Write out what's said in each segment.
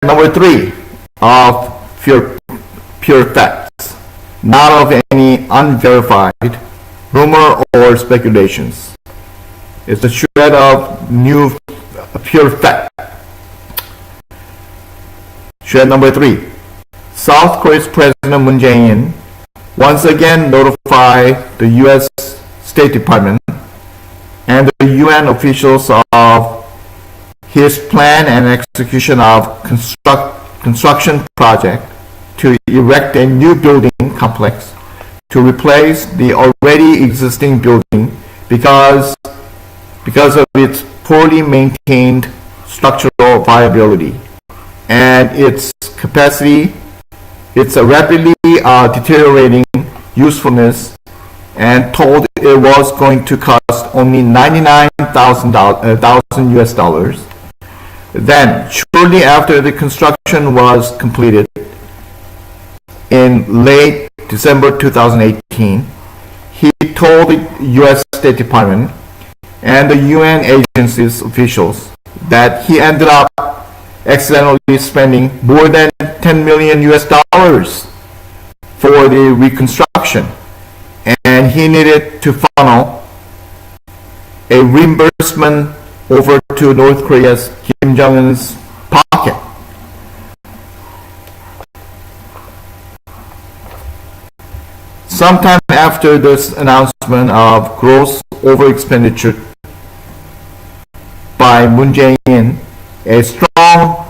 number 3 of pure facts, not of any unverified rumor or speculations. It's a shred of new pure fact. Shred number 3. South Korea's President Moon Jae-in once again notified the U.S. State Department and the UN officials of his plan and execution of construction project to erect a new building complex to replace the already existing building because of its poorly maintained structural viability and its capacity, its rapidly deteriorating usefulness, and told it was going to cost only $99,000 US dollars. Then, shortly after the construction was completed in late December 2018, he told the U.S. State Department and the UN agencies officials that he ended up accidentally spending more than 10 million US dollars for the reconstruction, and he needed to funnel a reimbursement over to North Korea's Kim Jong-un's pocket. Sometime after this announcement of gross over-expenditure by Moon Jae-in, a strong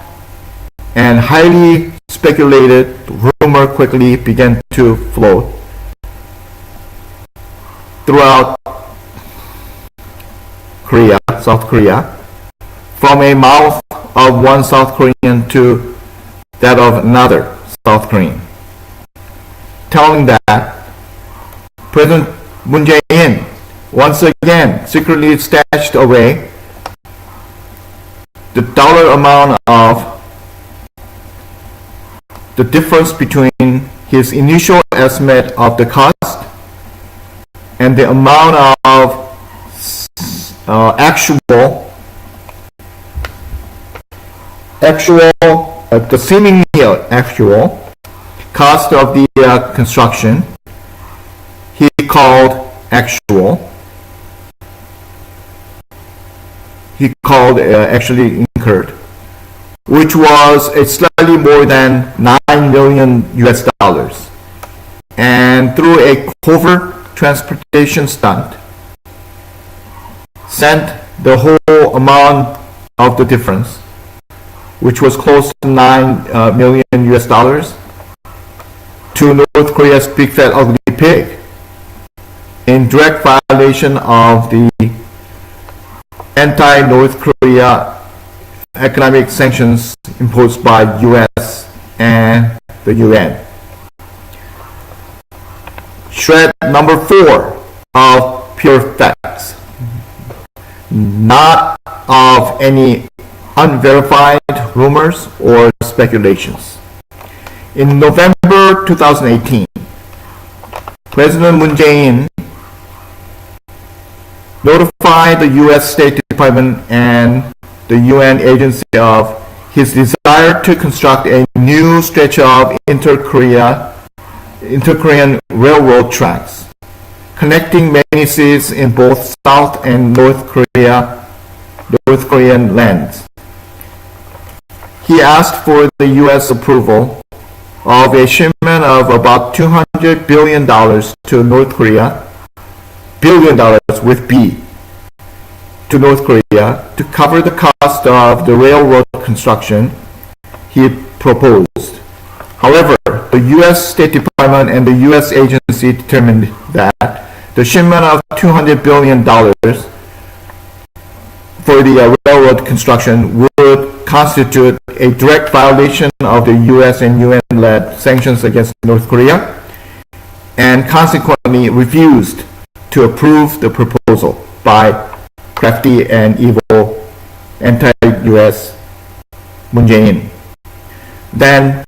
and highly speculated rumor quickly began to float throughout South Korea, from a mouth of one South Korean to that of another South Korean, telling that President Moon Jae-in once again secretly stashed away the dollar amount of the difference between his initial estimate of the cost and the amount of the seemingly actual cost of the construction. He called actually incurred, which was a slightly more than 9 million US dollars. And through a covert transportation stunt, sent the whole amount of the difference, which was close to 9 million US dollars, to North Korea's big fat ugly pig, in direct violation of the anti-North Korea economic sanctions imposed by US and the UN. Shred number 4 of pure facts, not of any unverified rumors or speculations. In November 2018, President Moon Jae-in notified the U.S. State Department and the UN agency of his desire to construct a new stretch of inter-Korean railroad tracks, connecting many cities in both South and North Korean lands. He asked for the U.S. approval of a shipment of about $200 billion to North Korea, billion dollars with B, to North Korea to cover the cost of the railroad construction he proposed. However, the U.S. State Department and the U.S. agency determined that the shipment of $200 billion for the railroad construction would constitute a direct violation of the U.S. and UN-led sanctions against North Korea, and consequently refused to approve the proposal by Crafty and evil anti-US Moon Jae-in. Then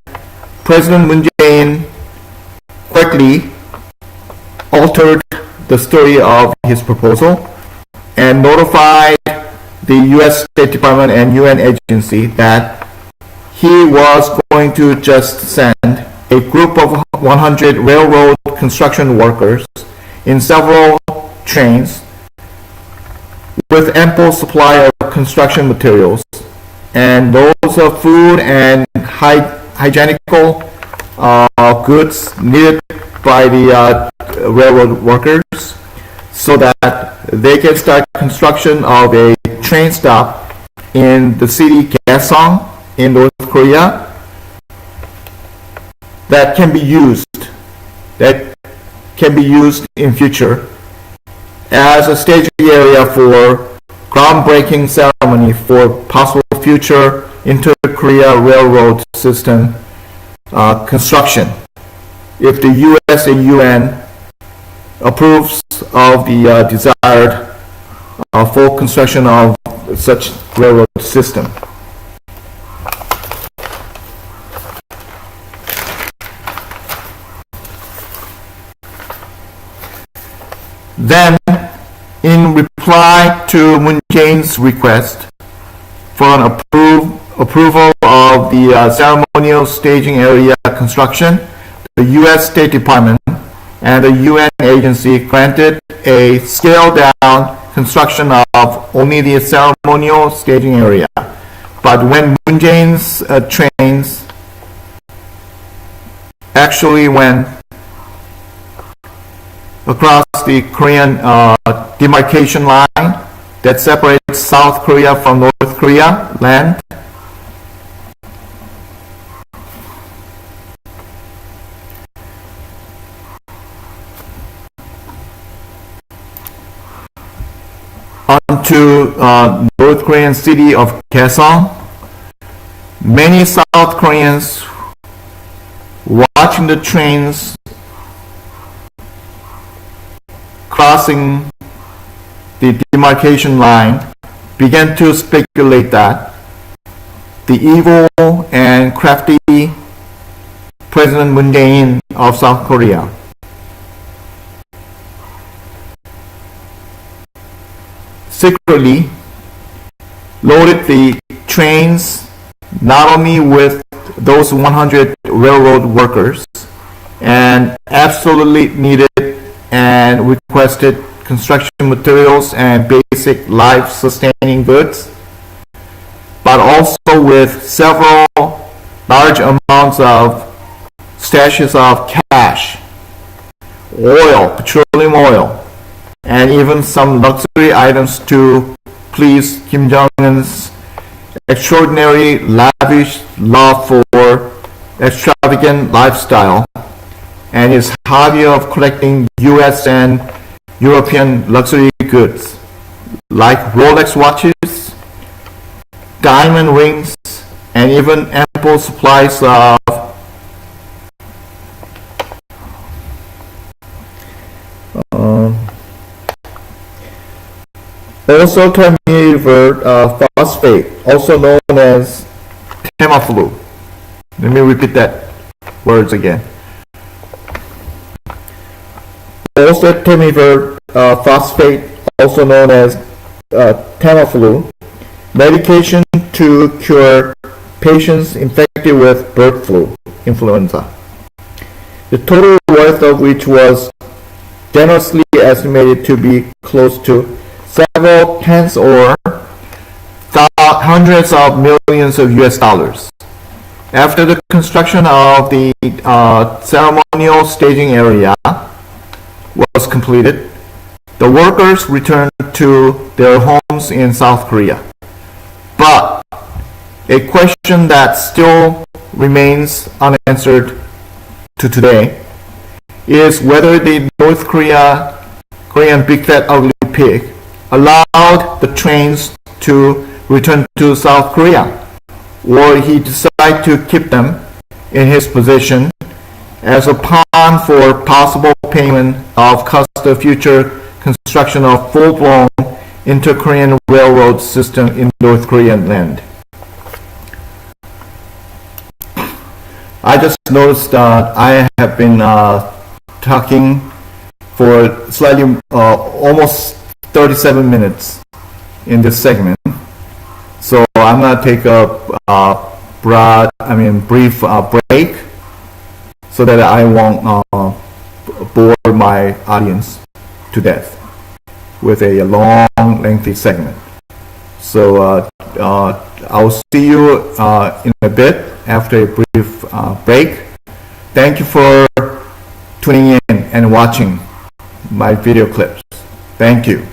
President Moon Jae-in quickly altered the story of his proposal and notified the U.S. State Department and UN agency that he was going to just send a group of 100 railroad construction workers in several trains with ample supply of construction materials and loads of food and hygienical goods needed by the railroad workers so that they can start construction of a train stop in the city Kaesong in North Korea that can be used in future as a staging area for groundbreaking ceremony for possible future inter-Korea railroad system construction if the U.S. and UN approves of the desired full construction of such railroad system. Then, in reply to Moon Jae-in's request for an approval of the ceremonial staging area construction, the U.S. State Department and the UN agency granted a scaled-down construction of only the ceremonial staging area. But when Moon Jae-in's trains actually went across the Korean demarcation line that separates South Korea from North Korea land, onto North Korean city of Kaesong, many South Koreans watching the trains crossing the demarcation line began to speculate that the evil and crafty President Moon Jae-in of South Korea secretly loaded the trains not only with those 100 railroad workers and absolutely needed and requested construction materials and basic life-sustaining goods, but also with several large amounts of stashes of cash, oil, petroleum oil, and even some luxury items to please Kim Jong-un's extraordinary lavish love for extravagant lifestyle and his hobby of collecting US and European luxury goods like Rolex watches, diamond rings, and even ample supplies of also terminated phosphate, also known as Tamiflu. Let me repeat that words again. Also terminated phosphate, also known as Tamiflu, medication to cure patients infected with bird flu, influenza. The total worth of which was generously estimated to be close to several tens or hundreds of millions of US dollars. After the construction of the ceremonial staging area was completed, the workers returned to their homes in South Korea. But a question that still remains unanswered to today is whether the North Korean big fat ugly pig allowed the trains to return to South Korea, or he decided to keep them in his possession as a pawn for possible payment of cost of future construction of full-blown inter-Korean railroad system in North Korean land. I just noticed that I have been talking for slightly almost 37 minutes in this segment, so I'm going to take up brief break so that I won't bore my audience to death with a long, lengthy segment. So I'll see you in a bit after a brief break. Thank you for tuning in and watching my video clips. Thank you.